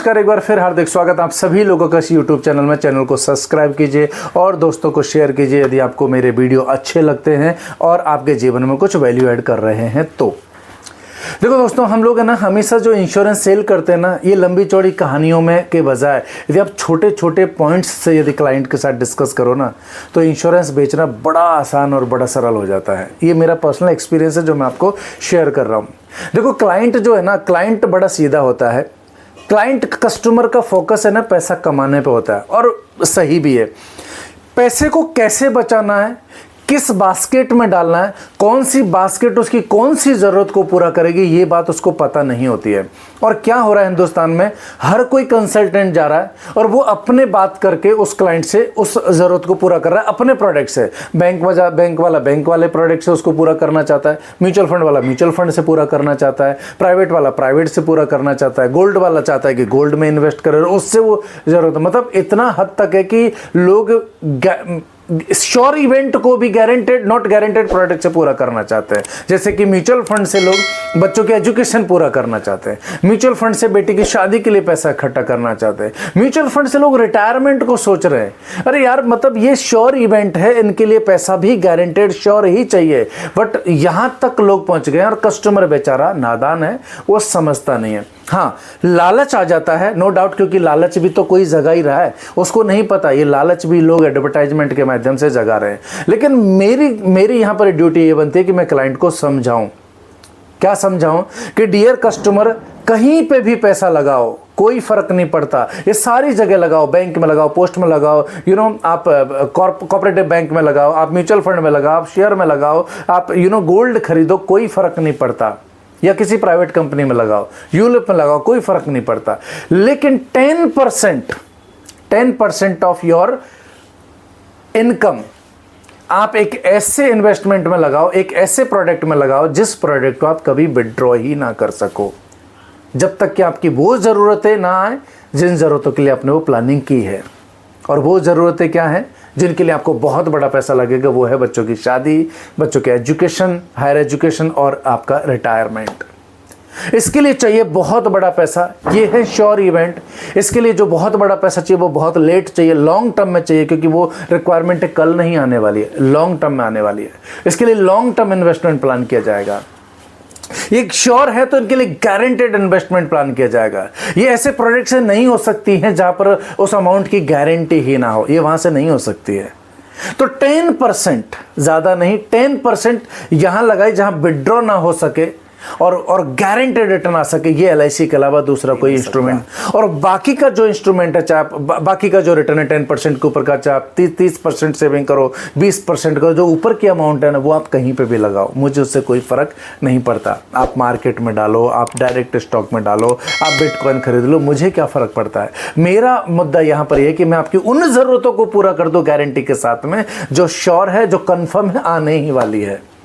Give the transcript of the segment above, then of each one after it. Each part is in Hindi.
नमस्कार, एक बार फिर हार्दिक स्वागत आप सभी लोगों का इस यूट्यूब चैनल में। चैनल को सब्सक्राइब कीजिए और दोस्तों को शेयर कीजिए यदि आपको मेरे वीडियो अच्छे लगते हैं और आपके जीवन में कुछ वैल्यू ऐड कर रहे हैं तो। देखो दोस्तों, हम लोग है ना हमेशा जो इंश्योरेंस सेल करते हैं ना, ये लंबी चौड़ी कहानियों में के बजाय यदि आप छोटे छोटे पॉइंट्स से यदि क्लाइंट के साथ डिस्कस करो ना, तो इंश्योरेंस बेचना बड़ा आसान और बड़ा सरल हो जाता है। ये मेरा पर्सनल एक्सपीरियंस है जो मैं आपको शेयर कर रहा हूँ। देखो, क्लाइंट जो है ना, क्लाइंट बड़ा सीधा होता है। क्लाइंट कस्टमर का फोकस है ना पैसा कमाने पे होता है, और सही भी है। पैसे को कैसे बचाना है, किस बास्केट में डालना है, कौन सी बास्केट उसकी कौन सी ज़रूरत को पूरा करेगी, ये बात उसको पता नहीं होती है। और क्या हो रहा है हिंदुस्तान में, हर कोई कंसल्टेंट जा रहा है और वो अपने बात करके उस क्लाइंट से उस ज़रूरत को पूरा कर रहा है अपने प्रोडक्ट से। बैंक वाला बैंक वाले प्रोडक्ट से उसको पूरा करना चाहता है, म्यूचुअल फंड वाला म्यूचुअल फंड से पूरा करना चाहता है, प्राइवेट वाला प्राइवेट से पूरा करना चाहता है, गोल्ड वाला चाहता है कि गोल्ड में इन्वेस्ट करे, उससे वो ज़रूरत। मतलब इतना हद तक है कि लोग श्योर इवेंट को भी गारंटेड नॉट गारंटेड प्रोडक्ट से पूरा करना चाहते हैं। जैसे कि म्यूचुअल फंड से लोग बच्चों के एजुकेशन पूरा करना चाहते हैं, म्यूचुअल फंड से बेटी की शादी के लिए पैसा इकट्ठा करना चाहते हैं, म्यूचुअल फंड से लोग रिटायरमेंट को सोच रहे हैं। अरे यार, मतलब ये श्योर इवेंट है, इनके लिए पैसा भी गारंटेड श्योर ही चाहिए। बट यहां तक लोग पहुंच गए और कस्टमर बेचारा नादान है, वो समझता नहीं है। हाँ, लालच आ जाता है, नो डाउट, क्योंकि लालच भी तो कोई जगा ही रहा है, उसको नहीं पता ये लालच भी लोग एडवर्टाइजमेंट के माध्यम से जगा रहे हैं। लेकिन मेरी यहाँ पर ड्यूटी ये बनती है कि मैं क्लाइंट को समझाऊं। क्या समझाऊं? कि डियर कस्टमर, कहीं पे भी पैसा लगाओ, कोई फर्क नहीं पड़ता, ये सारी जगह लगाओ, बैंक में लगाओ, पोस्ट में लगाओ, आप कोऑपरेटिव बैंक में लगाओ, आप म्यूचुअल फंड में लगाओ, आप शेयर में लगाओ, आप गोल्ड खरीदो, कोई फर्क नहीं पड़ता, या किसी प्राइवेट कंपनी में लगाओ, यूलिप में लगाओ, कोई फर्क नहीं पड़ता। लेकिन 10% ऑफ योर इनकम आप एक ऐसे इन्वेस्टमेंट में लगाओ, एक ऐसे प्रोडक्ट में लगाओ जिस प्रोडक्ट को आप कभी विड्रॉ ही ना कर सको, जब तक कि आपकी वो ज़रूरतें ना आए जिन ज़रूरतों के लिए आपने वो प्लानिंग की है। और वो ज़रूरतें क्या हैं जिनके लिए आपको बहुत बड़ा पैसा लगेगा? वो है बच्चों की शादी, बच्चों के एजुकेशन, हायर एजुकेशन और आपका रिटायरमेंट। इसके लिए चाहिए बहुत बड़ा पैसा, ये है श्योर इवेंट। इसके लिए जो बहुत बड़ा पैसा चाहिए वो बहुत लेट चाहिए, लॉन्ग टर्म में चाहिए, क्योंकि वो रिक्वायरमेंट कल नहीं आने वाली है, लॉन्ग टर्म में आने वाली है। इसके लिए लॉन्ग टर्म इन्वेस्टमेंट प्लान किया जाएगा। ये श्योर है तो इनके लिए गारंटेड इन्वेस्टमेंट प्लान किया जाएगा। ये ऐसे प्रोडक्ट से नहीं हो सकती हैं जहां पर उस अमाउंट की गारंटी ही ना हो, ये वहां से नहीं हो सकती है। तो 10%, ज्यादा नहीं, 10% यहां लगाए जहां विड्रॉ ना हो सके और गारंटेड रिटर्न आ सके। ये LIC के अलावा दूसरा कोई इंस्ट्रूमेंट, और बाकी का जो इंस्ट्रूमेंट है, चाहे बाकी का जो रिटर्न है 10% के ऊपर का, चाहे आप 30% सेविंग करो, 20% करो, जो ऊपर की अमाउंट है ना वो आप कहीं पे भी लगाओ, मुझे उससे कोई फर्क नहीं पड़ता। आप मार्केट में डालो, आप डायरेक्ट स्टॉक में डालो, आप बिटकॉइन खरीद लो, मुझे क्या फ़र्क पड़ता है। मेरा मुद्दा यहाँ पर यह कि मैं आपकी उन ज़रूरतों को पूरा कर दूँ गारंटी के साथ में, जो श्योर है, जो कन्फर्म है, आने ही वाली है।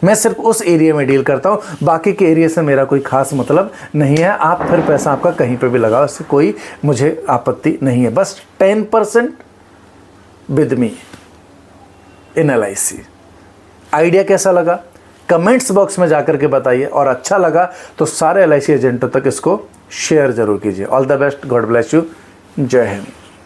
मैं सिर्फ उस एरिया में डील करता हूँ, बाकी के एरिया से मेरा कोई खास मतलब नहीं है। आप फिर पैसा आपका कहीं पे भी लगाओ, इससे कोई मुझे आपत्ति नहीं है। बस 10% with me in LIC। Idea कैसा लगा कमेंट्स बॉक्स में जाकर के बताइए, और अच्छा लगा तो सारे LIC एजेंटों तक इसको शेयर जरूर कीजिए। All the best, God bless you, जय हिंद।